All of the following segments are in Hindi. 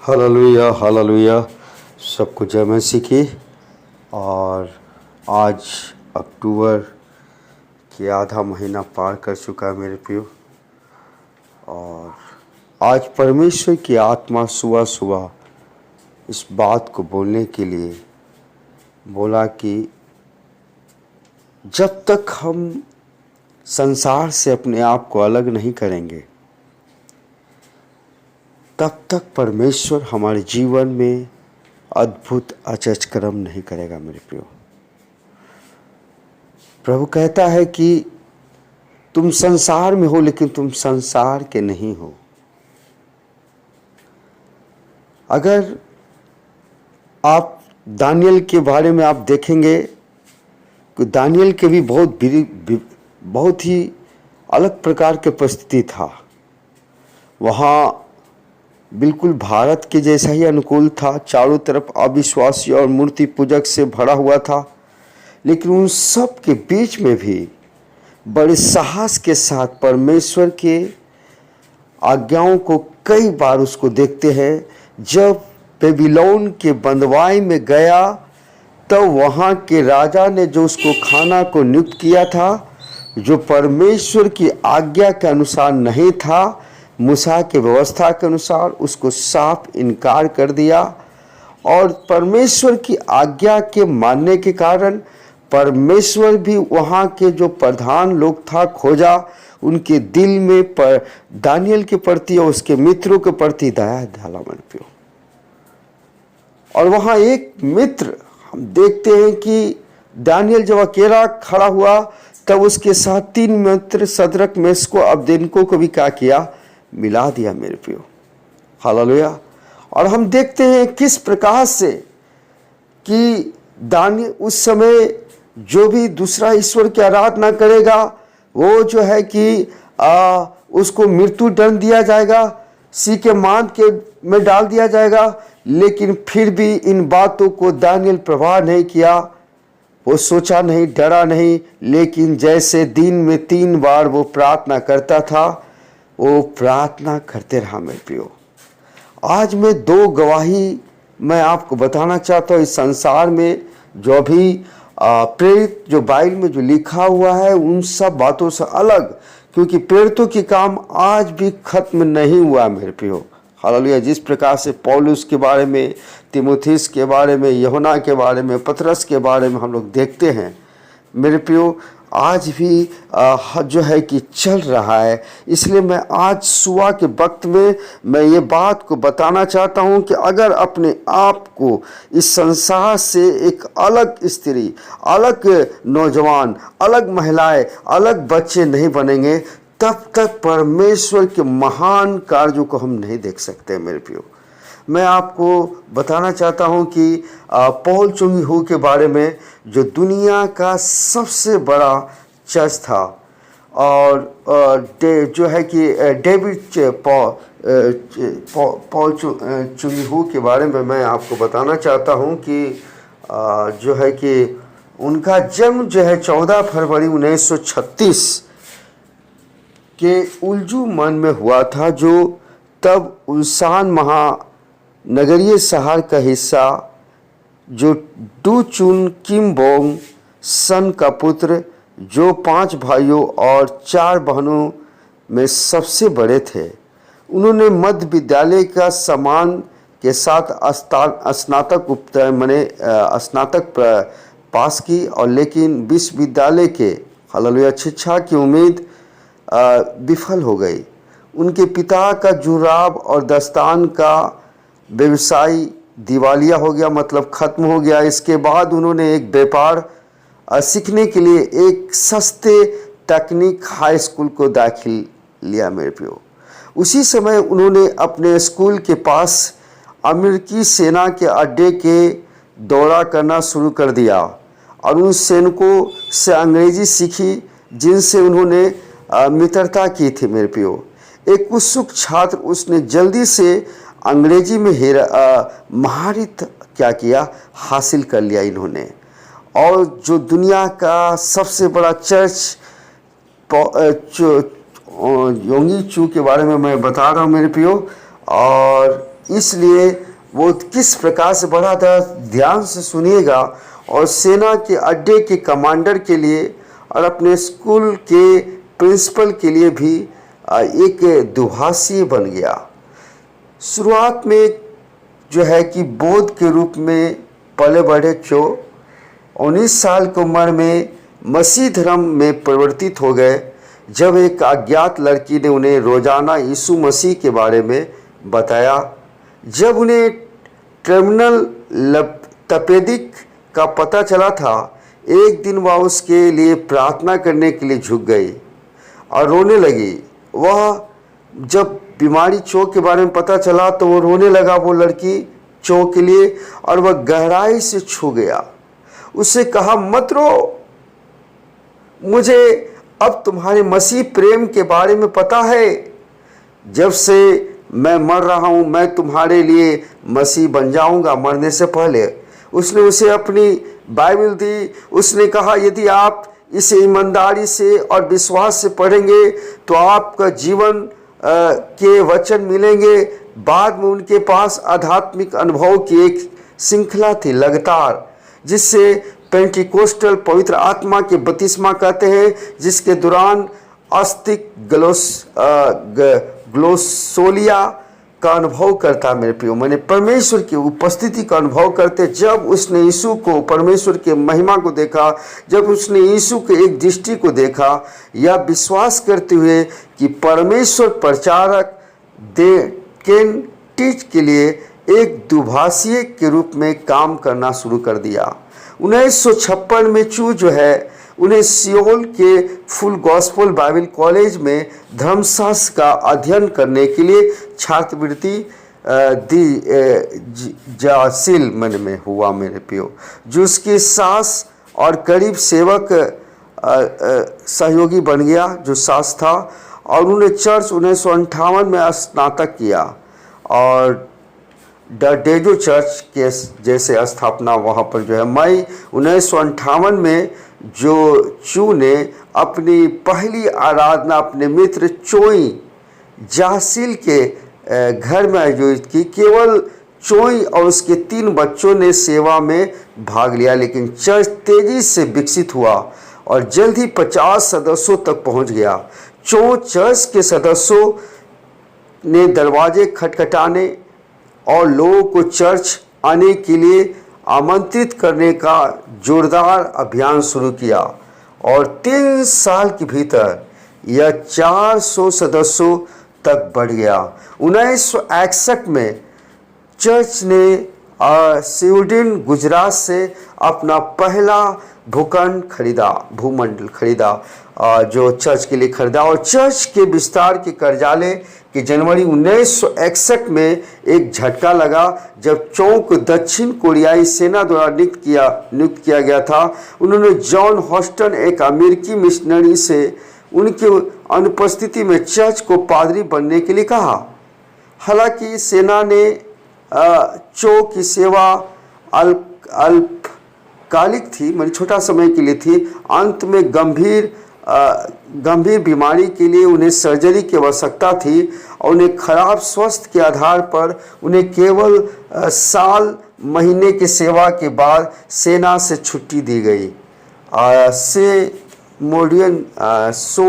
Hallelujah hallelujah. सबको जय मसीह की। और आज अक्टूबर की आधा महीना पार कर चुका है मेरे प्रियो। और आज परमेश्वर की आत्मा सुबह सुबह इस बात को बोलने के लिए बोला कि जब तक हम संसार से अपने आप को अलग नहीं करेंगे तब तक परमेश्वर हमारे जीवन में अद्भुत अचरज कर्म नहीं करेगा मेरे प्रियो। प्रभु कहता है कि तुम संसार में हो लेकिन तुम संसार के नहीं हो। अगर आप दानियल के बारे में आप देखेंगे कि दानियल के भी बहुत ही अलग प्रकार के परिस्थिति था। वहाँ बिल्कुल भारत के जैसा ही अनुकूल था, चारों तरफ अविश्वासी और मूर्ति पूजक से भरा हुआ था। लेकिन उन सब के बीच में भी बड़े साहस के साथ परमेश्वर के आज्ञाओं को कई बार उसको देखते हैं। जब बेबीलोन के बंदवाई में गया तब वहाँ के राजा ने जो उसको खाना को नियुक्त किया था, जो परमेश्वर की आज्ञा के अनुसार नहीं था, मूसा के व्यवस्था के अनुसार, उसको साफ इनकार कर दिया। और परमेश्वर की आज्ञा के मानने के कारण परमेश्वर भी वहाँ के जो प्रधान लोग था खोजा, उनके दिल में दानियल के प्रति और उसके मित्रों के प्रति दया डाला मन पे। और वहाँ एक मित्र हम देखते हैं कि दानियल जब अकेला खड़ा हुआ तब उसके साथ 3 मित्र सदरक मेशको अबदेनको को भी क्या किया, मिला दिया मेरे प्रियो। हालेलुया। और हम देखते हैं किस प्रकार से कि दानियल उस समय जो भी दूसरा ईश्वर की आराधना करेगा वो जो है कि उसको मृत्यु दंड दिया जाएगा, सी के मान के में डाल दिया जाएगा। लेकिन फिर भी इन बातों को दानियल प्रभाव नहीं किया, वो सोचा नहीं, डरा नहीं। लेकिन जैसे दिन में 3 बार वो प्रार्थना करता था, वो प्रार्थना करते रहा मेरे प्रियो। आज मैं 2 गवाही मैं आपको बताना चाहता हूँ। इस संसार में जो भी प्रेरित जो बाइबल में जो लिखा हुआ है उन सब बातों से अलग, क्योंकि प्रेरितों के काम आज भी खत्म नहीं हुआ मेरे प्रियो। हालेलुया। जिस प्रकार से पौलुस के बारे में, तीमुथियुस के बारे में, यूहन्ना के बारे में, पतरस के बारे में हम लोग देखते हैं मेरे प्रियो, आज भी जो है कि चल रहा है। इसलिए मैं आज सुबह के वक्त में मैं ये बात को बताना चाहता हूँ कि अगर अपने आप को इस संसार से एक अलग स्त्री, अलग नौजवान, अलग महिलाएं, अलग बच्चे नहीं बनेंगे तब तक परमेश्वर के महान कार्यों को हम नहीं देख सकते मेरे प्रियो। मैं आपको बताना चाहता हूं कि पॉल चुंगी हू के बारे में, जो दुनिया का सबसे बड़ा चर्च था। और जो है कि डेविड पॉल चुंगी हू के बारे में मैं आपको बताना चाहता हूं कि जो है कि उनका जन्म जो है 14 फरवरी 1936 के उल्जू मन में हुआ था, जो तब उल्सान महानगरीय शहर का हिस्सा, जो डू चुन किम बोंग सन का पुत्र, जो 5 भाइयों और 4 बहनों में सबसे बड़े थे। उन्होंने मध्य विद्यालय का सम्मान के साथ स्नातक पास की, और लेकिन विश्वविद्यालय के हालेलुया शिक्षा की उम्मीद विफल हो गई। उनके पिता का जुराब और दस्तान का व्यवसाय दिवालिया हो गया, मतलब खत्म हो गया। इसके बाद उन्होंने एक व्यापार सीखने के लिए एक सस्ते तकनीक हाई स्कूल को दाखिल लिया मेरे प्रियो। उसी समय उन्होंने अपने स्कूल के पास अमेरिकी सेना के अड्डे के दौरा करना शुरू कर दिया और उन सैनिकों से अंग्रेजी सीखी जिनसे उन्होंने मित्रता की थी मेरे प्रियो। एक उत्सुक छात्र, उसने जल्दी से अंग्रेजी में महारत क्या किया, हासिल कर लिया इन्होंने। और जो दुनिया का सबसे बड़ा चर्च योंगी चू के बारे में मैं बता रहा हूँ मेरे प्रियो। और इसलिए वो किस प्रकार से बढ़ा था, ध्यान से सुनिएगा। और सेना के अड्डे के कमांडर के लिए और अपने स्कूल के प्रिंसिपल के लिए भी एक दुभाषी बन गया। शुरुआत में जो है कि बोध के रूप में पले बढ़े चो 19 साल की उम्र में मसीह धर्म में परिवर्तित हो गए, जब एक अज्ञात लड़की ने उन्हें रोजाना यीशु मसीह के बारे में बताया। जब उन्हें टर्मिनल तपेदिक का पता चला था, एक दिन वह उसके लिए प्रार्थना करने के लिए झुक गई और रोने लगी। वह जब बीमारी चो के बारे में पता चला तो वो रोने लगा, वो लड़की चो के लिए, और वह गहराई से छू गया। उससे कहा, मत रो, मुझे अब तुम्हारे मसीह प्रेम के बारे में पता है। जब से मैं मर रहा हूँ, मैं तुम्हारे लिए मसीह बन जाऊँगा मरने से पहले। उसने उसे अपनी बाइबल दी। उसने कहा, यदि आप इसे ईमानदारी से और विश्वास से पढ़ेंगे तो आपका जीवन के वचन मिलेंगे। बाद में उनके पास आध्यात्मिक अनुभव की एक श्रृंखला थी लगातार, जिससे पेंटिकोस्टल पवित्र आत्मा के बपतिस्मा कहते हैं, जिसके दौरान आस्तिक ग्लोसोलिया का अनुभव करता। मेरे प्रियो, मैंने परमेश्वर की उपस्थिति का अनुभव करते। जब उसने यीशु को, परमेश्वर के महिमा को देखा, जब उसने यीशु के एक दृष्टि को देखा, या विश्वास करते हुए कि परमेश्वर प्रचारक कैन टीच के लिए एक दुभाषी के रूप में काम करना शुरू कर दिया। 1956 में चू जो है, उन्हें सियोल के फुल गॉस्पेल बाइबल कॉलेज में धर्मशास्त्र का अध्ययन करने के लिए छात्रवृत्ति दी जासिल मन में हुआ। मेरे प्रियो, जो उसके सास और करीब सेवक सहयोगी बन गया, जो सास था, और उन्होंने चर्च 1958 में स्नातक किया और द डेजो चर्च के जैसे स्थापना वहाँ पर जो है। मई 1958 में जो चू ने अपनी पहली आराधना अपने मित्र चोई जासिल के घर में आयोजित की। केवल चोई और उसके 3 बच्चों ने सेवा में भाग लिया, लेकिन चर्च तेजी से विकसित हुआ और जल्द ही 50 सदस्यों तक पहुंच गया। चर्च के सदस्यों ने दरवाजे खटखटाने और लोगों को चर्च आने के लिए आमंत्रित करने का जोरदार अभियान शुरू किया, और 3 साल के भीतर यह 400 सदस्यों तक बढ़ गया। 1961 में चर्च ने स्वीडन गुजरात से अपना पहला भूमंडल खरीदा, जो चर्च के लिए खरीदा, और चर्च के विस्तार के कार्यालय कि जनवरी 1961 में एक झटका लगा, जब चौ को दक्षिण कोरियाई सेना द्वारा नियुक्त किया गया था। उन्होंने जॉन हॉस्टन, एक अमेरिकी मिशनरी से उनकी अनुपस्थिति में चर्च को पादरी बनने के लिए कहा। हालांकि सेना ने चो की सेवा अल्पकालिक थी, मतलब छोटा समय के लिए थी। अंत में गंभीर बीमारी के लिए उन्हें सर्जरी की आवश्यकता थी, और उन्हें खराब स्वास्थ्य के आधार पर उन्हें केवल साल महीने की सेवा के बाद सेना से छुट्टी दी गई।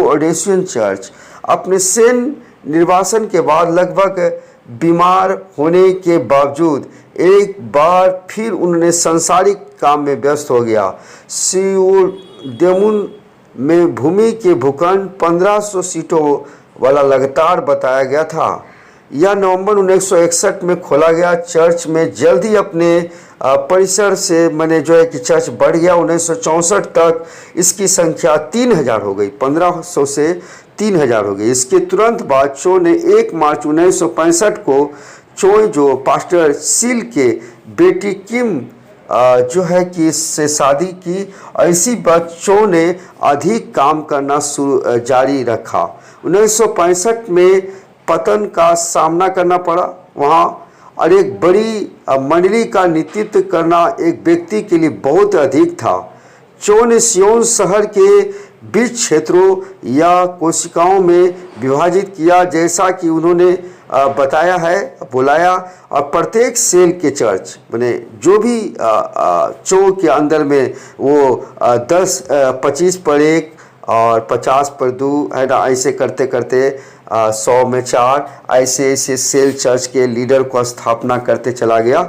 ओडेसियन चर्च अपने सेन निर्वासन के बाद लगभग बीमार होने के बावजूद एक बार फिर उन्होंने सांसारिक काम में व्यस्त हो गया। सियोडेमुन में भूमि के भूखंड 1500 सीटों वाला लगातार बताया गया था। यह नवंबर 1961 में खोला गया। चर्च में जल्द ही अपने परिसर से मैंने जो है कि चर्च बढ़ गया। 1964 तक इसकी संख्या 3000 हो गई, 1500 से 3000 हो गई। इसके तुरंत बाद चो ने 1 मार्च 1965 को चोई जो पास्टर सील के बेटी किम जो है कि इससे शादी की, और इसी बात चो ने अधिक काम करना जारी रखा। 1965 में पतन का सामना करना पड़ा वहाँ, और एक बड़ी मंडली का नेतृत्व करना एक व्यक्ति के लिए बहुत अधिक था। चो ने सियोन शहर के बीच क्षेत्रों या कोशिकाओं में विभाजित किया, जैसा कि उन्होंने बताया है, बुलाया, और प्रत्येक सेल के चर्च मैंने जो भी चो के अंदर में वो 10 25 पर 1 और 50 पर 2 है ना, ऐसे करते करते 100 में 4 ऐसे ऐसे सेल चर्च के लीडर को स्थापना करते चला गया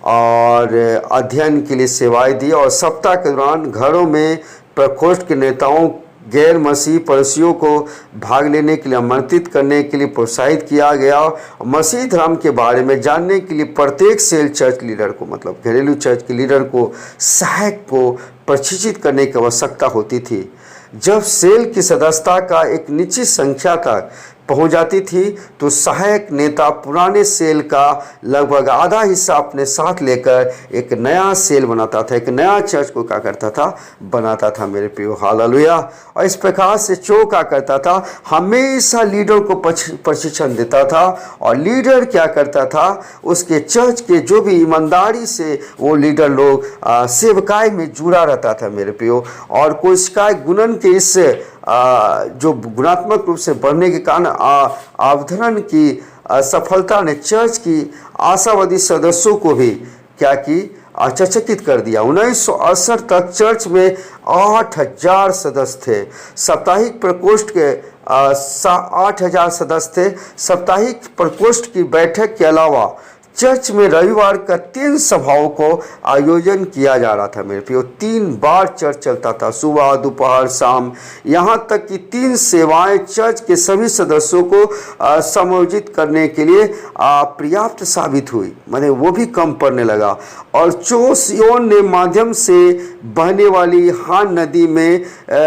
और अध्ययन के लिए सेवाएं दी। और सप्ताह के दौरान घरों में प्रकोष्ठ के नेताओं गैर मसीह पड़ोसियों को भाग लेने के लिए आमंत्रित करने के लिए प्रोत्साहित किया गया। मसीह धर्म के बारे में जानने के लिए प्रत्येक सेल चर्च लीडर को, मतलब घरेलू चर्च के लीडर को, सहायक को प्रशिक्षित करने की आवश्यकता होती थी। जब सेल की सदस्यता का एक निश्चित संख्या तक पहुंच जाती थी तो सहायक नेता पुराने सेल का लगभग आधा हिस्सा अपने साथ लेकर एक नया सेल बनाता था, एक नया चर्च को क्या करता था, बनाता था मेरे प्रियो। हालेलुया। और इस प्रकार से चो क्या करता था, हमेशा लीडर को प्रशिक्षण देता था और लीडर क्या करता था, उसके चर्च के जो भी ईमानदारी से वो लीडर लोग सेवकाई में जुड़ा रहता था मेरे प्रियो। और कोशिकाएं गुणन के इस जो गुणात्मक रूप से बढ़ने के कारण अवतरण की सफलता ने चर्च की आशावादी सदस्यों को भी क्या की, आश्चर्यचकित कर दिया। 1968 तक चर्च में 8000 सदस्य थे। साप्ताहिक प्रकोष्ठ के 8000 सदस्य थे। साप्ताहिक प्रकोष्ठ की बैठक के अलावा चर्च में रविवार का 3 सभाओं को आयोजन किया जा रहा था मेरे प्रियो। 3 बार चर्च चलता था, सुबह, दोपहर, शाम। यहाँ तक कि 3 सेवाएं चर्च के सभी सदस्यों को समायोजित करने के लिए पर्याप्त साबित हुई, माने वो भी कम पड़ने लगा। और चो सियोन ने माध्यम से बहने वाली हान नदी में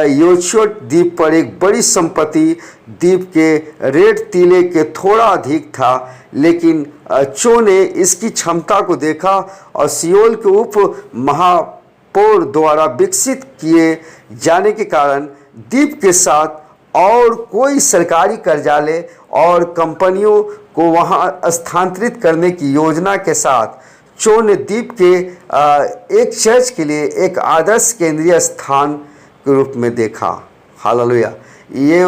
योशोट द्वीप पर एक बड़ी संपत्ति द्वीप के रेड टीले के थोड़ा अधिक था, लेकिन चो ने इसकी क्षमता को देखा और सियोल के उप महापौर द्वारा विकसित किए जाने के कारण द्वीप के साथ और कोई सरकारी कर्जालय और कंपनियों को वहां स्थानांतरित करने की योजना के साथ चो ने द्वीप के एक चर्च के लिए एक आदर्श केंद्रीय स्थान के रूप में देखा। हालेलुया। ये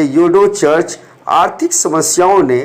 योडो चर्च आर्थिक समस्याओं ने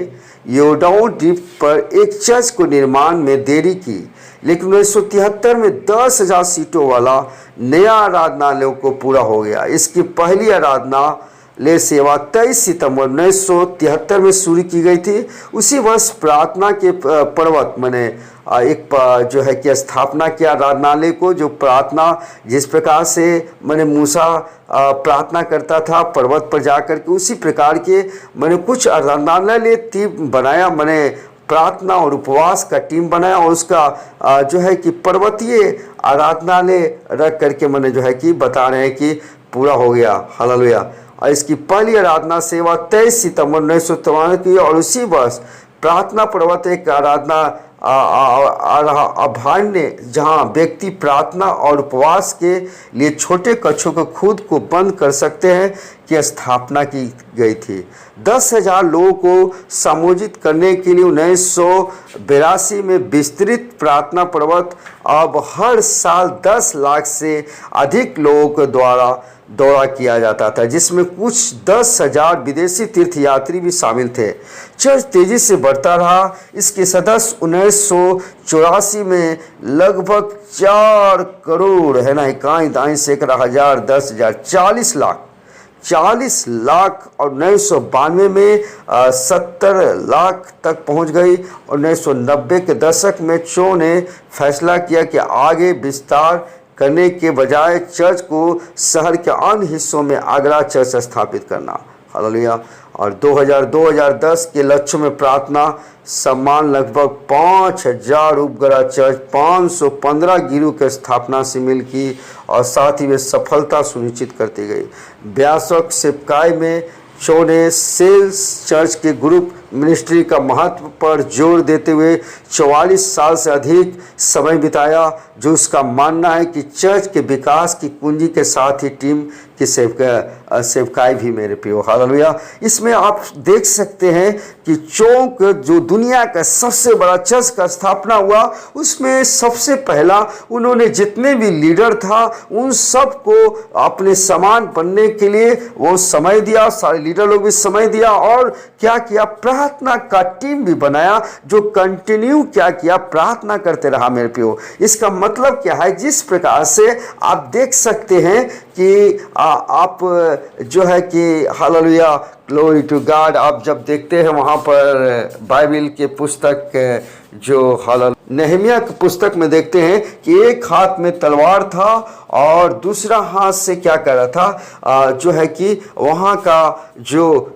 योडाओ द्वीप पर एक चर्च को निर्माण में देरी की, लेकिन 1973 में 10,000 सीटों वाला नया आराधनालय को पूरा हो गया। इसकी पहली आराधनालय सेवा 23 सितंबर 1973 में शुरू की गई थी। उसी वर्ष प्रार्थना के पर्वत मैंने एक जो है कि स्थापना किया आराधनालय को, जो प्रार्थना जिस प्रकार से मैंने मूसा प्रार्थना करता था पर्वत पर जाकर के, उसी प्रकार के मैंने कुछ आराधनालय टीम बनाया, मैंने प्रार्थना और उपवास का टीम बनाया और उसका जो है कि पर्वतीय आराधनालय रख करके मैंने जो है कि बता रहे हैं कि पूरा हो गया। हालेलुया। और इसकी पहली आराधना सेवा 23 सितंबर 1993 की और उसी वर्ष प्रार्थना पर्वत एक आराधना अभयारण्य जहाँ व्यक्ति प्रार्थना और उपवास के लिए छोटे कक्षों को खुद को बंद कर सकते हैं की स्थापना की गई थी। 10,000 लोगों को समायोजित करने के लिए 1982 में विस्तृत प्रार्थना पर्वत अब हर साल 10 लाख से अधिक लोगों के द्वारा दौरा किया जाता था, जिसमें कुछ 10,000 विदेशी तीर्थयात्री भी शामिल थे। चर्च तेजी से बढ़ता रहा। इसके सदस्य 1984 में लगभग 4 करोड़ है ना, इकाई दाई सैकड़ा हजार 10,000 40 लाख और 1992 में 70 लाख तक पहुंच गई। और 1990 के दशक में चो ने फैसला किया कि आगे विस्तार करने के बजाय चर्च को शहर के अन्य हिस्सों में अगला चर्च स्थापित करना। हालेलुया। और 2010 के लक्ष्य में प्रार्थना सम्मान लगभग 5,000 उपग्रह चर्च 515 गिरोह की स्थापना शामिल की और साथ ही में सफलता सुनिश्चित करती गई। व्यापक सेवकाई में चो ने सेल्स चर्च के ग्रुप मिनिस्ट्री का महत्व पर जोर देते हुए 44 साल से अधिक समय बिताया, जो उसका मानना है कि चर्च के विकास की कुंजी के साथ ही टीम की सेवकाई भी मेरे प्रियो। हालेलुया। इसमें आप देख सकते हैं कि चौक जो दुनिया का सबसे बड़ा चर्च का स्थापना हुआ, उसमें सबसे पहला उन्होंने जितने भी लीडर था उन सबको अपने समान बनने के लिए वो समय दिया, सारे लीडर लोग भी समय दिया, और क्या किया, प्रार्थना का टीम भी बनाया जो कंटिन्यू क्या किया, प्रार्थना करते रहा मेरे प्रियो। इसका मतलब क्या है, जिस प्रकार से आप देख सकते हैं कि आप जो है कि हालेलुया, ग्लोरी टू गॉड, आप जब देखते हैं वहाँ पर बाइबल के पुस्तक जो नेहमिया की पुस्तक में देखते हैं कि एक हाथ में तलवार था और दूसरा हाथ से क्या कर रहा था, जो है कि वहाँ का जो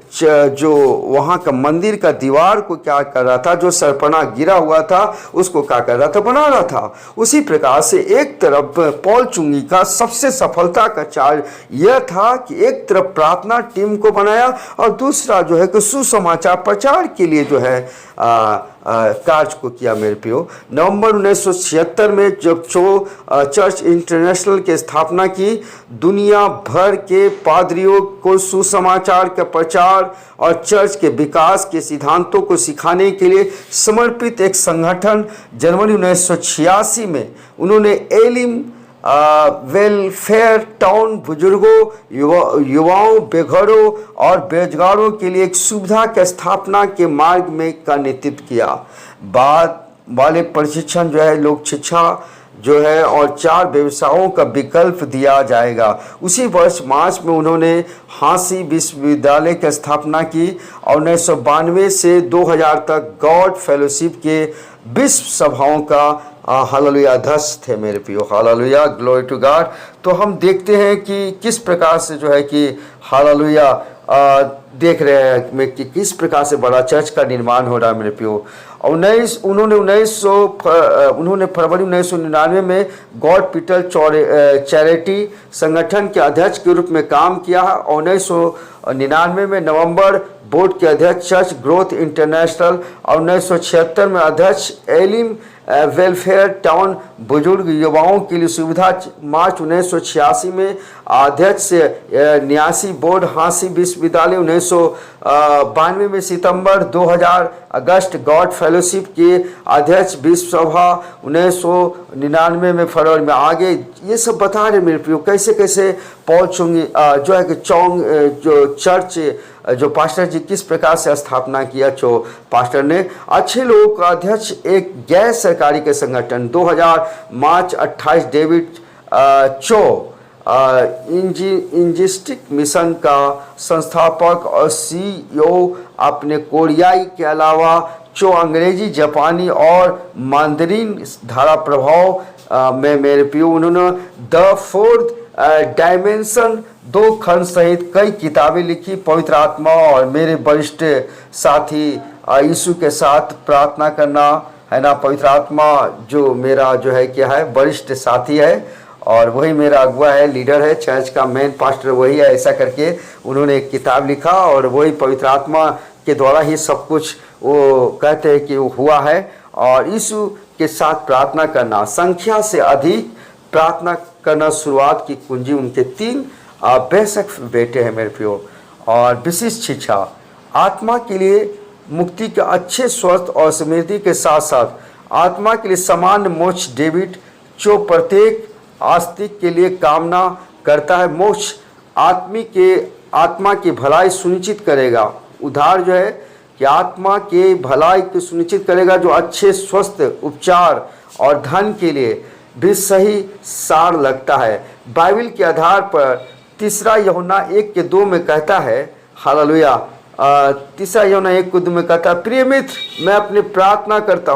वहाँ का मंदिर का दीवार को क्या कर रहा था, जो सरपना गिरा हुआ था उसको क्या कर रहा था, बना रहा था। उसी प्रकार से एक तरफ पॉल चुंगी का सबसे सफलता का चार्ज यह था कि एक तरफ प्रार्थना टीम को बनाया और दूसरा जो है कि सुसमाचार प्रचार के लिए जो है कार्य को किया मेरे प्रियो। नवंबर 1976 में जब चर्च इंटरनेशनल की स्थापना की, दुनिया भर के पादरियों को सुसमाचार का प्रचार और चर्च के विकास के सिद्धांतों को सिखाने के लिए समर्पित एक संगठन जनवरी 1986 में उन्होंने एलिम वेलफेयर टाउन बुजुर्गों, युवाओं, बेघरों और बेरोजगारों के लिए एक सुविधा की स्थापना के मार्ग में का नेतृत्व किया। बाद वाले प्रशिक्षण जो है लोक शिक्षा जो है और 4 व्यवसायों का विकल्प दिया जाएगा। उसी वर्ष मार्च में उन्होंने हांसी विश्वविद्यालय की स्थापना की और 1992 से 2000 तक गॉड फेलोशिप के विश्व सभाओं का हालेलुया अध्यक्ष थे मेरे प्रियो। Hallelujah, glory to God. तो हम देखते हैं कि किस प्रकार से जो है कि हालेलुया देख रहे हैं कि किस प्रकार से बड़ा चर्च का निर्माण हो रहा है मेरे प्रियो। उन्होंने फरवरी 1999 में गॉड पीटल चैरिटी संगठन के अध्यक्ष के रूप में काम किया और 1999 में नवंबर बोर्ड के अध्यक्ष चर्च ग्रोथ इंटरनेशनल और 1976 में अध्यक्ष एलिम वेलफेयर टाउन बुजुर्ग युवाओं के लिए सुविधा, मार्च 1986 में अध्यक्ष से न्यासी बोर्ड हांसी विश्वविद्यालय 1992 में सितंबर 2000 अगस्त गॉड फेलोशिप के अध्यक्ष विश्व सभा 1999 में फरवरी में। आगे ये सब बता रहे मेरे प्रियो कैसे कैसे पॉल चुंगी जो है कि जो चर्च जो पास्टर जी किस प्रकार से स्थापना किया। जो पास्टर ने अच्छे लोगों का अध्यक्ष एक गैर सरकारी के संगठन 2000 मार्च 28 डेविड चो इंजिस्टिक मिशन का संस्थापक और CEO अपने कोरियाई के अलावा चो अंग्रेजी, जापानी और मांदरीन धारा प्रभाव में मेरे प्रियो उन्होंने द 4th डायमेंशन 2 खंड सहित कई किताबें लिखी। पवित्र आत्मा और मेरे वरिष्ठ साथी यीशु के साथ प्रार्थना करना है ना। पवित्र आत्मा जो मेरा जो है क्या है वरिष्ठ साथी है और वही मेरा अगुआ है, लीडर है, चर्च का मेन पास्टर वही है। ऐसा करके उन्होंने एक किताब लिखा और वही पवित्र आत्मा के द्वारा ही सब कुछ वो कहते हैं कि वो हुआ है। और यीशु के साथ प्रार्थना करना, संख्या से अधिक प्रार्थना करना शुरुआत की कुंजी। उनके 3 बेशक बेटे हैं मेरे प्रियो। और विशिष्ट शिक्षा, आत्मा के लिए मुक्ति के अच्छे स्वस्थ और समृद्धि के साथ साथ आत्मा के लिए सामान्य मोक्ष। डेविड जो प्रत्येक आस्तिक के लिए कामना करता है मोक्ष आत्मा की भलाई सुनिश्चित करेगा। उद्धार जो है कि आत्मा के भलाई को सुनिश्चित करेगा, जो अच्छे स्वस्थ उपचार और धन के लिए भी सही सार लगता है। बाइबल के आधार पर 3 यूहन्ना 1:2 में कहता है, हालेलुया, 3 यूहन्ना 1:2 में कहता है, प्रिय मित्र मैं अपनी प्रार्थना करता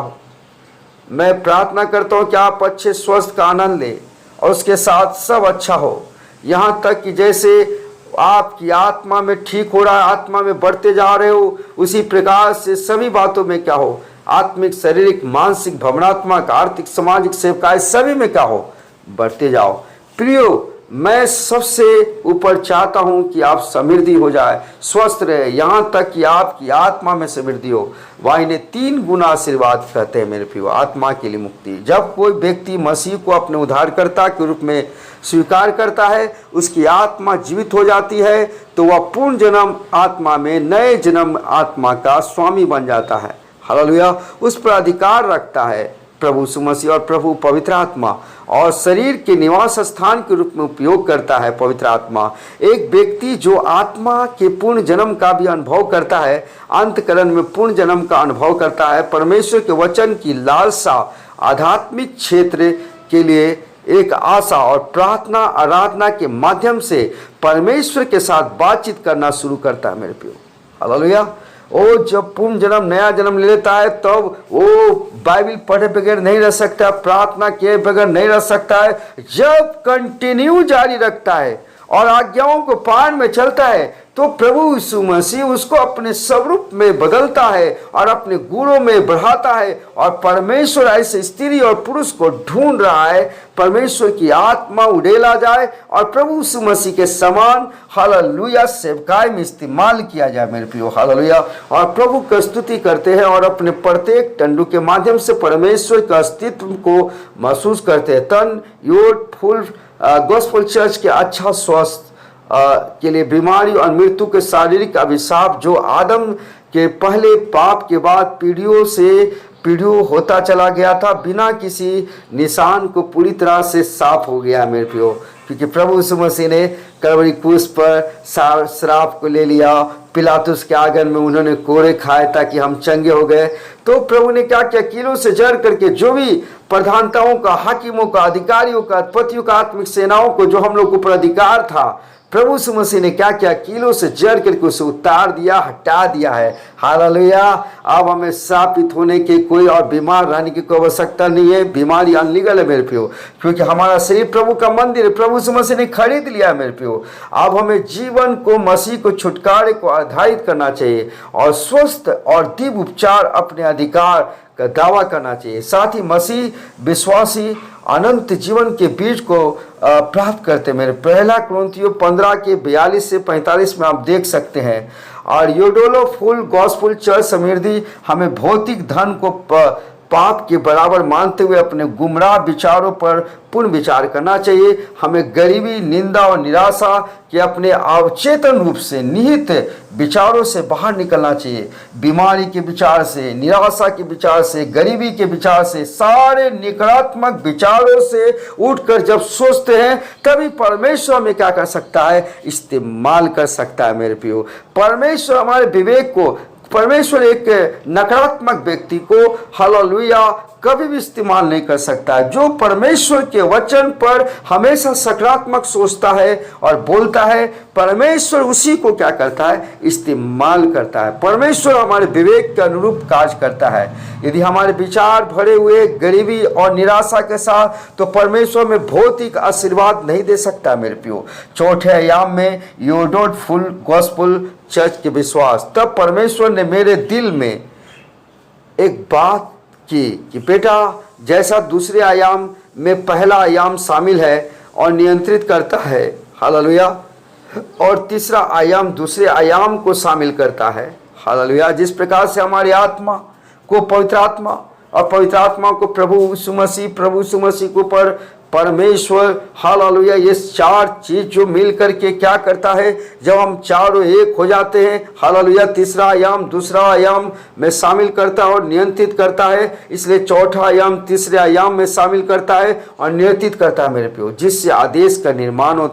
हूँ कि आप अच्छे स्वस्थ का आनंद लें और उसके साथ सब अच्छा हो, यहाँ तक कि जैसे आपकी आत्मा में ठीक हो रहा है, आत्मा में बढ़ते जा रहे हो, उसी प्रकार से सभी बातों में क्या हो, आत्मिक, शारीरिक, मानसिक, भावनात्मक, आर्थिक, सामाजिक सेवकाएं सभी में क्या हो, बढ़ते जाओ। प्रियो, मैं सबसे ऊपर चाहता हूं कि आप समृद्धि हो जाए, स्वस्थ रहे, यहां तक कि आपकी आत्मा में समृद्धि हो। वह इन्हें 3 गुना आशीर्वाद कहते हैं मेरे प्रियो, आत्मा के लिए मुक्ति। जब कोई व्यक्ति मसीह को अपने उद्धारकर्ता के रूप में स्वीकार करता है, उसकी आत्मा जीवित हो जाती है, तो वह पूर्ण जन्म आत्मा में नए जन्म आत्मा का स्वामी बन जाता है। हालेलुया। उस पर अधिकार रखता है प्रभु यीशु मसीह और प्रभु पवित्र आत्मा, और शरीर के निवास स्थान के रूप में उपयोग करता है पवित्र आत्मा। एक व्यक्ति जो आत्मा के पूर्ण जन्म का भी अनुभव करता है, अंतकरण में पूर्ण जन्म का अनुभव करता है, परमेश्वर के वचन की लालसा, आध्यात्मिक क्षेत्र के लिए एक आशा और प्रार्थना आराधना के माध्यम से परमेश्वर के साथ बातचीत करना शुरू करता है मेरे प्रियो। हालेलुया। वो जब पूर्ण जन्म नया जन्म ले लेता है, तब वो बाइबल पढ़े बगैर नहीं रह सकता, प्रार्थना किए बगैर नहीं रह सकता है। जब कंटिन्यू जारी रखता है और आज्ञाओं को पालन में चलता है, तो प्रभु यीशु मसीह उसको अपने स्वरूप में बदलता है और अपने गुणों में बढ़ाता है। और परमेश्वर ऐसे स्त्री और पुरुष को ढूंढ रहा है, परमेश्वर की आत्मा उड़ेला जाए और प्रभु यीशु मसीह के समान हालेलुया सेवकाई में इस्तेमाल किया जाए मेरे प्रियो। हालेलुया। और प्रभु की स्तुति करते हैं और अपने प्रत्येक टंडू के माध्यम से परमेश्वर के अस्तित्व को महसूस करते हैं। तन योट फुल गॉस्पेल चर्च के अच्छा स्वास्थ्य के लिए बीमारी और मृत्यु के शारीरिक अभिशाप जो आदम के पहले पाप के बाद पीढ़ियों से पीढ़ियों होता चला गया था, बिना किसी निशान को पूरी तरह से साफ हो गया मेरे प्रियो। क्योंकि प्रभु यीशु मसीह ने कलवरी क्रूस पर श्राप को ले लिया, पिलातुस के आंगन में उन्होंने कोड़े खाए ताकि हम चंगे हो गए। तो प्रभु ने क्या किया, कीलों से जड़ करके जो भी प्रधानताओं का, हाकिमों का, अधिकारियों का, अधिपतियों का, आत्मिक सेनाओं को जो हम लोग ऊपर अधिकार था, प्रभु यीशु मसीह ने क्या किया, कीलों से जड़ करके उसे उतार दिया, हटा दिया है। हालेलुया। अब हमें श्रापित होने के कोई और बीमार रहने की कोई आवश्यकता नहीं है। बीमारी अनलीगल है मेरे प्रियो, क्योंकि हमारा शरीर प्रभु का मंदिर है, प्रभु यीशु मसीह ने खरीद लिया है मेरे प्रियो। अब हमें जीवन को, मसीह को, छुटकारे को आधारित करना चाहिए और स्वस्थ और दिव्य उपचार अपने अधिकार का दावा करना चाहिए। साथ ही मसीह विश्वासी अनंत जीवन के बीज को प्राप्त करते। मेरे 1 कुरिन्थियों 15 के 42 से 45 में आप देख सकते हैं। और योडोलो फुल गॉस्पेल चर्च समृद्धि हमें भौतिक धन को पाप के बराबर मानते हुए अपने गुमराह विचारों पर पुनः विचार करना चाहिए। हमें गरीबी, निंदा और निराशा के अपने अवचेतन रूप से निहित विचारों से बाहर निकलना चाहिए। बीमारी के विचार से, निराशा के विचार से, गरीबी के विचार से, सारे नकारात्मक विचारों से उठकर जब सोचते हैं, तभी परमेश्वर हमें क्या कर सकता है, इस्तेमाल कर सकता है मेरे प्रियो। परमेश्वर हमारे विवेक को, परमेश्वर एक नकारात्मक व्यक्ति को हालेलुया कभी भी इस्तेमाल नहीं कर सकता है। जो परमेश्वर के वचन पर हमेशा सकारात्मक सोचता है और बोलता है, परमेश्वर उसी को क्या करता है, इस्तेमाल करता है। परमेश्वर हमारे विवेक के अनुरूप कार्य करता है। यदि हमारे विचार भरे हुए गरीबी और निराशा के साथ, तो परमेश्वर में भौतिक आशीर्वाद नहीं दे सकता मेरे प्रियो। चौथे आयाम में योडोट फुल गॉस्पेल चर्च के विश्वास, तब परमेश्वर ने मेरे दिल में एक बात कि बेटा, जैसा दूसरे आयाम में पहला आयाम शामिल है और नियंत्रित करता है, हालेलुया, और तीसरा आयाम दूसरे आयाम को शामिल करता है, हालेलुया। जिस प्रकार से हमारी आत्मा को पवित्र आत्मा और पवित्र आत्मा को प्रभु यीशु मसीह, प्रभु यीशु मसीह के ऊपर परमेश्वर, हालेलुया, ये 4 चीज जो मिल करके क्या करता है, जब हम चारों एक हो जाते हैं, हालेलुया, तीसरा आयाम दूसरा आयाम में शामिल करता है और नियंत्रित करता है। इसलिए चौथा आयाम तीसरे आयाम में शामिल करता है और नियंत्रित करता है मेरे प्रियो, जिससे आदेश का निर्माण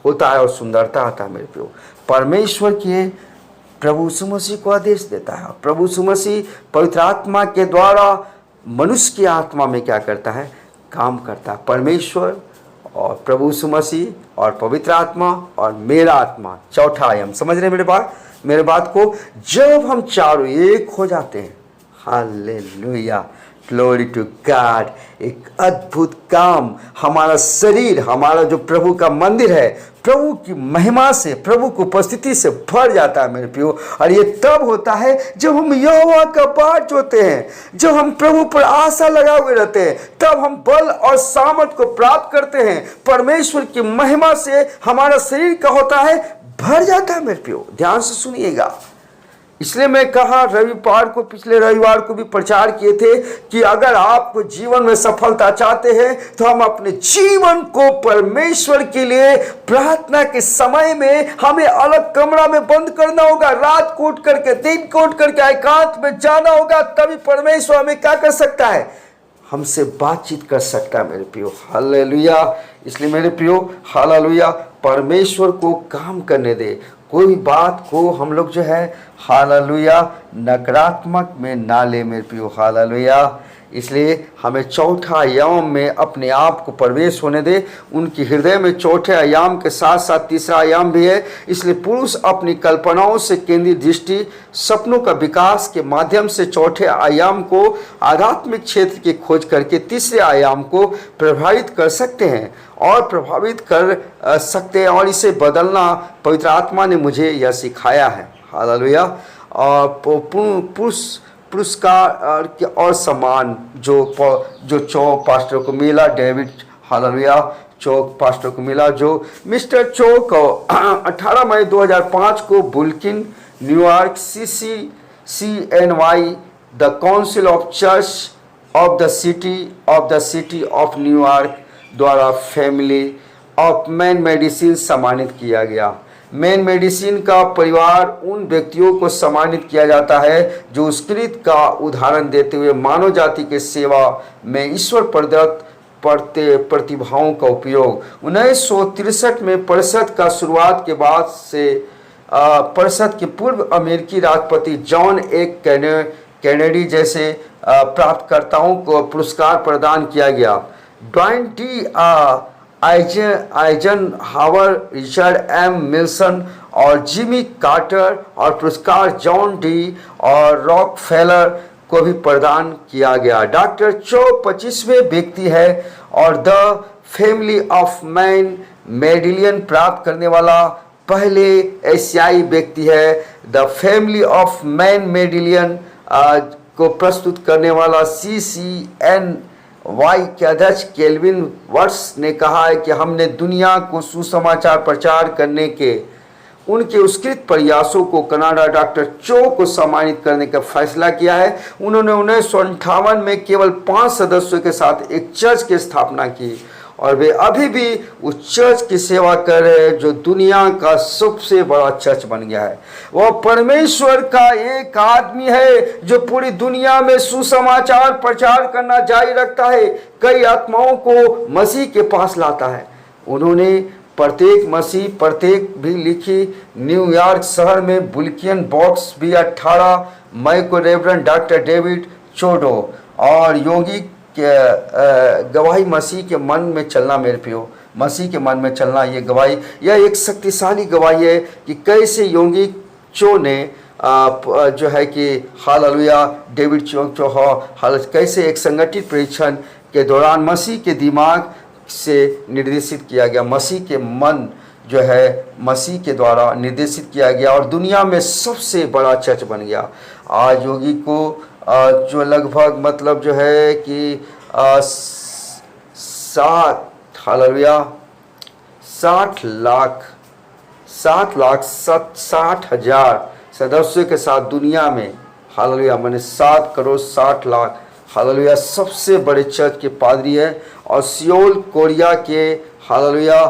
होता है और सुंदरता आता है मेरे प्रियो। परमेश्वर के प्रभु यीशु मसीह को आदेश देता है। प्रभु यीशु मसीह पवित्र आत्मा के द्वारा मनुष्य की आत्मा में क्या करता है, काम करता है। परमेश्वर और प्रभु यीशु मसीह और पवित्र आत्मा और मेरा आत्मा, चौथा आयाम। समझ रहे मेरे बात को? जब हम चारों एक हो जाते हैं, हालेलुया, ग्लोरी टू गॉड। एक अद्भुत काम, हमारा शरीर, हमारा जो प्रभु का मंदिर है, प्रभु की महिमा से, प्रभु की उपस्थिति से भर जाता है मेरे प्रियो। और ये तब होता है जब हम यहोवा का बाट होते हैं, जब हम प्रभु पर आशा लगाए हुए रहते हैं, तब हम बल और सामर्थ को प्राप्त करते हैं। परमेश्वर की महिमा से हमारा शरीर का होता है भर जाता है मेरे प्रियो। ध्यान से सुनिएगा। इसलिए मैं कहा पिछले रविवार को भी प्रचार किए थे कि अगर आपको जीवन में सफलता चाहते हैं तो हम अपने जीवन को परमेश्वर के लिए प्रार्थना के समय में हमें अलग कमरा में बंद करना होगा, रात को उठ करके, दिन को उठ करके एकांत में जाना होगा, तभी परमेश्वर हमें क्या कर सकता है, हमसे बातचीत कर सकता है मेरे प्रियो। हालेलुया। इसलिए मेरे प्रियो, हालेलुया, परमेश्वर को काम करने दे। कोई बात को हम लोग जो है हालेलुया नकारात्मक में ना ले मेरे प्रियो। हालेलुया। इसलिए हमें चौथा आयाम में अपने आप को प्रवेश होने दे। उनकी हृदय में चौथे आयाम के साथ साथ तीसरा आयाम भी है। इसलिए पुरुष अपनी कल्पनाओं से केंद्रित दृष्टि, सपनों का विकास के माध्यम से चौथे आयाम को आध्यात्मिक क्षेत्र की खोज करके तीसरे आयाम को प्रभावित कर सकते हैं और प्रभावित कर सकते हैं, और इसे बदलना पवित्र आत्मा ने मुझे यह सिखाया है। हालेलुया। और पुरस्कार और सम्मान जो चो पास्टर को मिला, डेविड, हालेलुया, चौक पास्टर को मिला, जो मिस्टर चौक 18 मई 2005 को Brooklyn, New York, CCNY, the council of church of the city of New York द्वारा फैमिली ऑफ मैन मेडिसिन सम्मानित किया गया। मैन मेडिसिन का परिवार उन व्यक्तियों को सम्मानित किया जाता है जो उत्कृष्ट का उदाहरण देते हुए मानव जाति के सेवा में ईश्वर प्रदत्त प्रतिभाओं का उपयोग 1963 में परिषद का शुरुआत के बाद से परिषद के पूर्व अमेरिकी राष्ट्रपति जॉन ए कैनेडी जैसे प्राप्तकर्ताओं को पुरस्कार प्रदान किया गया। Dwight D Eisenhower, Richard M Wilson और जिमी कार्टर और पुरस्कार जॉन डी और रॉकफेलर को भी प्रदान किया गया। डॉक्टर चो 25वें व्यक्ति है और the family of man medallion प्राप्त करने वाला पहले एशियाई व्यक्ति है। The family of man medallion को प्रस्तुत करने वाला CCNY के अध्यक्ष केल्विन वर्ट्स ने कहा है कि हमने दुनिया को सुसमाचार प्रचार करने के उनके उत्कृष्ट प्रयासों को कनाडा डॉक्टर चो को सम्मानित करने का फैसला किया है। उन्होंने 1958 में केवल 5 सदस्यों के साथ एक चर्च की स्थापना की और वे अभी भी उस चर्च की सेवा कर रहे हैं जो दुनिया का सबसे बड़ा चर्च बन गया है। वह परमेश्वर का एक आदमी है जो पूरी दुनिया में सुसमाचार प्रचार करना जारी रखता है, कई आत्माओं को मसीह के पास लाता है। उन्होंने प्रत्येक भी लिखी। न्यूयॉर्क शहर में बुल्कियन बॉक्स भी 18 मई को रेवरेंड डॉक्टर डेविड चोडो और योगी गवाही मसीह के मन में चलना मेरे प्रियो, मसीह के मन में चलना, ये गवाही, यह एक शक्तिशाली गवाही है कि कैसे योगी चो ने जो है कि हालेलुया डेविड चो कैसे एक संगठित परीक्षण के दौरान मसीह के दिमाग से निर्देशित किया गया, मसीह के मन जो है मसीह के द्वारा निर्देशित किया गया और दुनिया में सबसे बड़ा चर्च बन गया। आज योगी को जो लगभग मतलब जो है कि 60,60,60,000 सदस्यों के साथ दुनिया में, हालेलुया, मैंने 7 करोड़ 60 लाख, हालेलुया, सबसे बड़े चर्च के पादरी है। और सियोल कोरिया के हालेलुया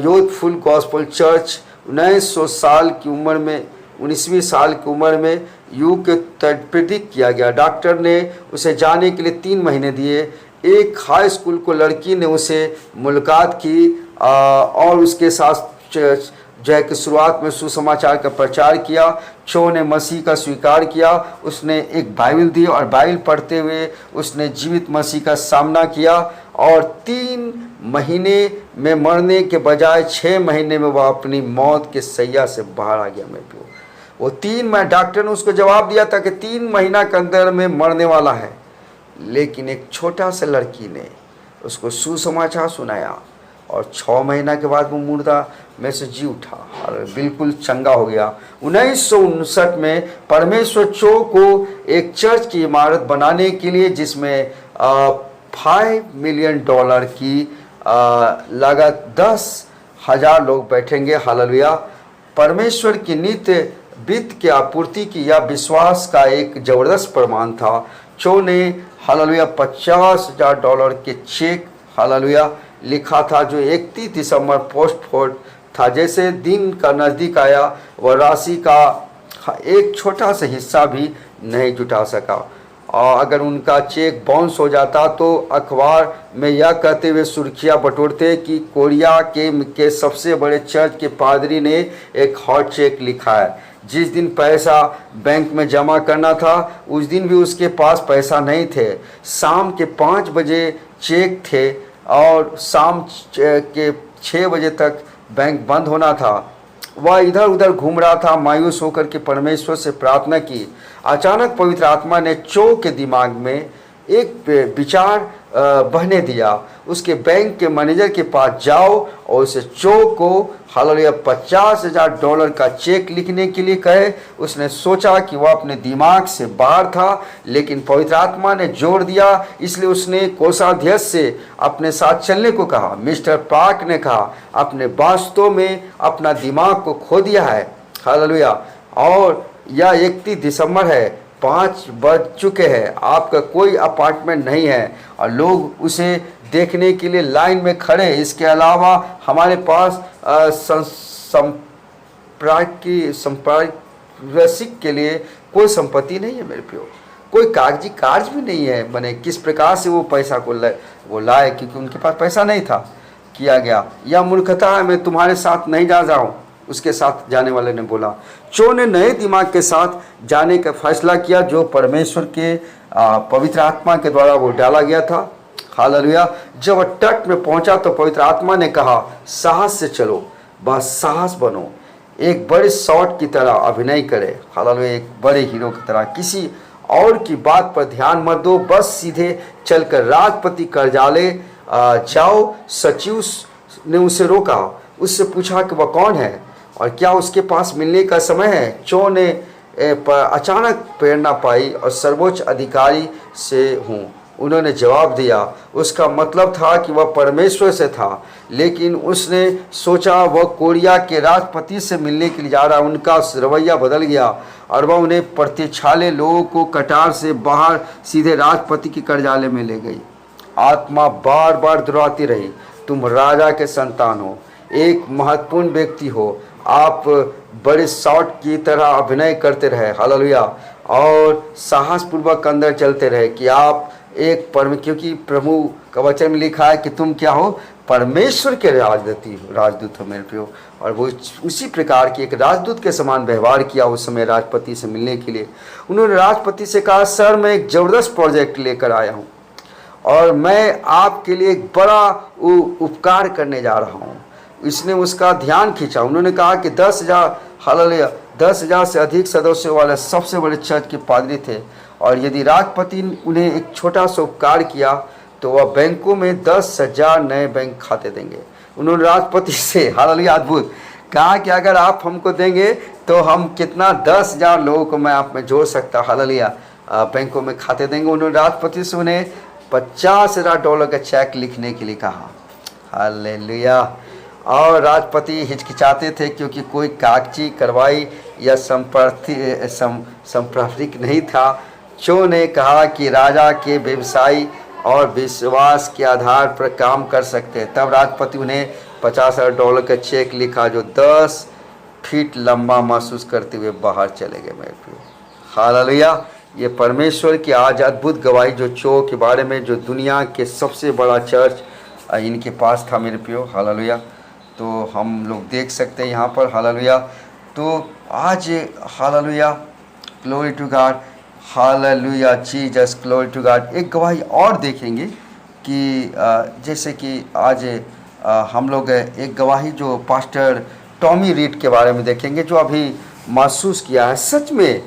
यूथफुल गॉस्पेल चर्च 1900 साल की उम्र में 19वीं साल की उम्र में युग के प्रेरित किया गया। डॉक्टर ने उसे जाने के लिए 3 महीने दिए। एक हाई स्कूल को लड़की ने उसे मुलाकात की और उसके साथ जो है कि शुरुआत में सुसमाचार का प्रचार किया। चो ने मसीह का स्वीकार किया। उसने एक बाइबल दी और बाइबल पढ़ते हुए उसने जीवित मसीह का सामना किया और 3 महीने में मरने के बजाय 6 महीने में वह अपनी मौत के सैया से बाहर आ गया। मेरे को वो 3 महीने, डॉक्टर ने उसको जवाब दिया था कि 3 महीना के अंदर में मरने वाला है। लेकिन एक छोटा सा लड़की ने उसको सुसमाचार सुनाया और 6 महीना के बाद वो मुर्दा में से जी उठा और बिल्कुल चंगा हो गया। 1959 में परमेश्वर चो को एक चर्च की इमारत बनाने के लिए, जिसमें $5 मिलियन की लागत, 10,000 लोग बैठेंगे। हालेलुया। परमेश्वर की नित्य वित्त की आपूर्ति की यह विश्वास का एक जबरदस्त प्रमाण था। चो ने हालेलुया $50,000 के चेक हालेलुया लिखा था, जो 31 दिसंबर पोस्टफोर्ड था। जैसे दिन का नज़दीक आया, वह राशि का एक छोटा सा हिस्सा भी नहीं जुटा सका, और अगर उनका चेक बाउंस हो जाता तो अखबार में यह कहते हुए सुर्खियां बटोरते कि कोरिया के सबसे बड़े चर्च के पादरी ने एक हॉट चेक लिखा है। जिस दिन पैसा बैंक में जमा करना था उस दिन भी उसके पास पैसा नहीं थे। शाम के 5 बजे चेक थे और शाम के 6 बजे तक बैंक बंद होना था। वह इधर उधर घूम रहा था, मायूस होकर के परमेश्वर से प्रार्थना की। अचानक पवित्र आत्मा ने चो के दिमाग में एक विचार बहने दिया। उसके बैंक के मैनेजर के पास जाओ और उसे चो को हालेलुया $50,000 का चेक लिखने के लिए कहे। उसने सोचा कि वह अपने दिमाग से बाहर था, लेकिन पवित्र आत्मा ने जोर दिया, इसलिए उसने कोषाध्यक्ष से अपने साथ चलने को कहा। मिस्टर पार्क ने कहा, आपने वास्तव में अपना दिमाग को खो दिया है। हालेलुया। और यह 31 दिसंबर है, 5 बज चुके हैं, आपका कोई अपार्टमेंट नहीं है और लोग उसे देखने के लिए लाइन में खड़े। इसके अलावा हमारे पास संपार्श्विक के लिए कोई संपत्ति नहीं है मेरे प्रियो, कोई कागजी कार्य भी नहीं है। मैंने किस प्रकार से वो पैसा को वो लाए, क्योंकि उनके पास पैसा नहीं था। किया गया, यह मूर्खता है, मैं तुम्हारे साथ नहीं जा रहा हूँ, उसके साथ जाने वाले ने बोला। चो ने नए दिमाग के साथ जाने का फैसला किया, जो परमेश्वर के पवित्र आत्मा के द्वारा वो डाला गया था। हालेलुया। जब वह तट में पहुंचा तो पवित्र आत्मा ने कहा, साहस से चलो, बस साहस बनो, एक बड़े शॉट की तरह अभिनय करे। हालेलुया। एक बड़े हीरो की तरह, किसी और की बात पर ध्यान मत दो, बस सीधे चलकर राष्ट्रपति कार्यालय जाओ। सचिव ने उसे रोका, उससे पूछा कि वह कौन है और क्या उसके पास मिलने का समय है। चो ने अचानक प्रेरणा पाई और सर्वोच्च अधिकारी से हूँ, उन्होंने जवाब दिया। उसका मतलब था कि वह परमेश्वर से था, लेकिन उसने सोचा वह कोरिया के राष्ट्रपति से मिलने के लिए जा रहा। उनका रवैया बदल गया और वह उन्हें प्रतिछाले लोगों को कतार से बाहर सीधे राष्ट्रपति के कार्यालय में ले गई। आत्मा बार बार दोहराती रही, तुम राजा के संतान हो, एक महत्वपूर्ण व्यक्ति हो। आप बड़े शॉट की तरह अभिनय करते रहे। हालेलुया। और साहसपूर्वक अंदर चलते रहे कि आप एक क्योंकि प्रभु का वचन में लिखा है कि तुम क्या हो, परमेश्वर के राजदूत हो मेरे प्रियो। और वो उसी प्रकार की एक राजदूत के समान व्यवहार किया उस समय राष्ट्रपति से मिलने के लिए। उन्होंने राष्ट्रपति से कहा, सर मैं एक ज़बरदस्त प्रोजेक्ट लेकर आया हूँ और मैं आपके लिए एक बड़ा उपकार करने जा रहा हूँ। इसने उसका ध्यान खींचा। उन्होंने कहा कि 10,000 हालेलुया 10,000 से अधिक सदस्यों वाले सबसे बड़े चर्च के पादरी थे, और यदि राष्ट्रपति ने उन्हें एक छोटा सा उपकार किया तो वह बैंकों में 10,000 नए बैंक खाते देंगे। उन्होंने राष्ट्रपति से हालेलुया अद्भुत कहा कि अगर आप हमको देंगे तो हम कितना 10,000 लोगों को मैं आप में जोड़ सकता, हालेलुया, बैंकों में खाते देंगे। उन्होंने राष्ट्रपति से उन्हें $50,000 का चेक लिखने के लिए कहा। हालेलुया। और राष्ट्रपति हिचकिचाते थे क्योंकि कोई कागजी कार्रवाई या संप्राप्तिक नहीं था। चो ने कहा कि राजा के व्यवसायी और विश्वास के आधार पर काम कर सकते हैं। तब राष्ट्रपति उन्हें $50,000 का चेक लिखा, जो 10 फीट लंबा महसूस करते हुए बाहर चले गए मेरे प्रियो। हालेलुया। ये परमेश्वर की आज अद्भुत गवाही जो चो के बारे में, जो दुनिया के सबसे बड़ा चर्च इनके पास था मेरे प्रियो। हालेलुया। तो हम लोग देख सकते हैं यहाँ पर। हालेलुया। तो आज hallelujah, glory to God, hallelujah Jesus, glory to God. एक गवाही और देखेंगे कि जैसे कि आज हम लोग एक गवाही जो पास्टर टॉमी रीड के बारे में देखेंगे, जो अभी महसूस किया है सच में।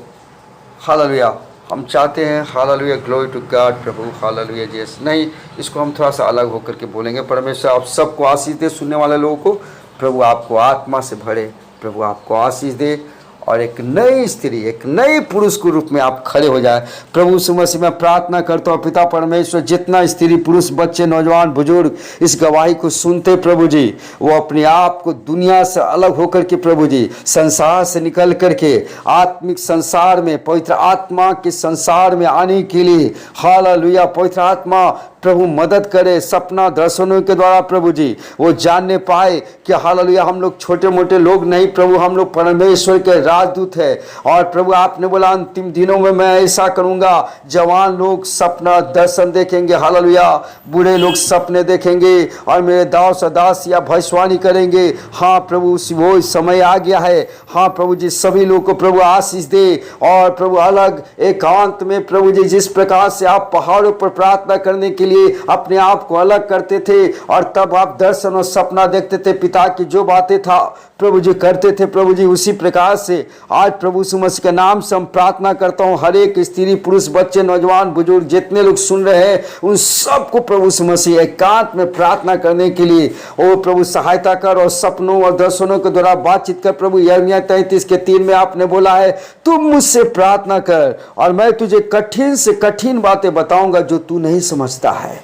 हालेलुया। हम चाहते हैं हालेलुया, ग्लोरी टू गॉड प्रभु, हालेलुया जीसस। नहीं, इसको हम थोड़ा सा अलग होकर के बोलेंगे। परमेश्वर आप सबको आशीष दे, सुनने वाले लोगों को प्रभु आपको आत्मा से भरे, प्रभु आपको आशीष दे और एक नई स्त्री, एक नए पुरुष के रूप में आप खड़े हो जाए। प्रभु यीशु मसीह में प्रार्थना करता हूँ पिता परमेश्वर, जितना स्त्री पुरुष बच्चे नौजवान बुजुर्ग इस गवाही को सुनते प्रभु जी, वो अपने आप को दुनिया से अलग होकर के प्रभु जी, संसार से निकल करके आत्मिक संसार में, पवित्र आत्मा के संसार में आने के लिए हालेलुया, पवित्र आत्मा प्रभु मदद करे। सपना दर्शनों के द्वारा प्रभु जी वो जानने पाए कि हालेलुया हम लोग छोटे मोटे लोग नहीं प्रभु, हम लोग परमेश्वर के राजदूत है। और प्रभु आपने बोला अंतिम दिनों में मैं ऐसा करूंगा, जवान लोग सपना दर्शन देखेंगे, हालेलुया, बूढ़े लोग सपने देखेंगे और मेरे दास और दास या भविष्यवाणी करेंगे। हाँ प्रभु वो समय आ गया है। हाँ प्रभु जी सभी लोग को प्रभु आशीष दे। और प्रभु अलग एकांत में प्रभु जी जिस प्रकार से आप पहाड़ों पर प्रार्थना करने के लिए अपने आप को अलग करते थे और तब आप दर्शन और सपना देखते थे, पिता की जो बातें था प्रभु जी करते थे प्रभु जी, उसी प्रकार से आज प्रभु यीशु मसीह के नाम से हम प्रार्थना करता हूँ। हर एक स्त्री पुरुष बच्चे नौजवान बुजुर्ग जितने लोग सुन रहे हैं उन सबको प्रभु यीशु मसीह एकांत में प्रार्थना करने के लिए ओ प्रभु सहायता कर और सपनों और दर्शनों के द्वारा बातचीत कर। प्रभु यिर्मयाह 33:3 में आपने बोला है तुम मुझसे प्रार्थना कर और मैं तुझे कठिन से कठिन बातें बताऊंगा जो तू नहीं समझता है।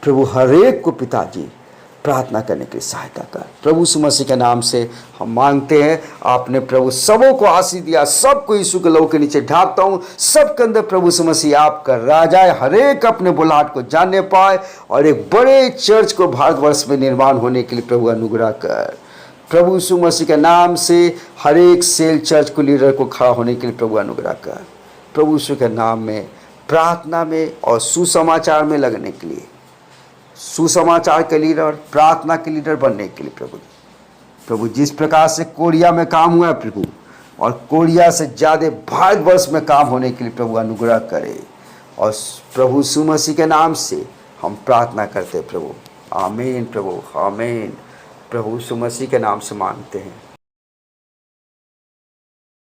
प्रभु हर एक को पिताजी प्रार्थना करने की सहायता कर। प्रभु यीशु मसीह के नाम से हम मांगते हैं। आपने प्रभु सबों को आशीष दिया, सबको यीशु के लहू के नीचे ढांपता हूँ। सबके अंदर प्रभु यीशु मसीह आपका राजा है, हर एक अपने बुलाहट को जानने पाए और एक बड़े चर्च को भारतवर्ष में निर्माण होने के लिए प्रभु अनुग्रह कर। प्रभु यीशु मसीह के नाम से हर एक सेल चर्च को लीडर को खड़ा होने के लिए प्रभु अनुग्रह कर। प्रभु यीशु के नाम में प्रार्थना में और सुसमाचार में लगने के लिए, सुसमाचार के लीडर, प्रार्थना के लीडर बनने के लिए प्रभु जिस प्रकार से कोरिया में काम हुआ प्रभु, और कोरिया से ज़्यादा भारतवर्ष में काम होने के लिए प्रभु अनुग्रह करे। और प्रभु यीशु मसीह के नाम से हम प्रार्थना करते प्रभु, आमीन प्रभु, आमीन। प्रभु यीशु मसीह के नाम से मांगते हैं।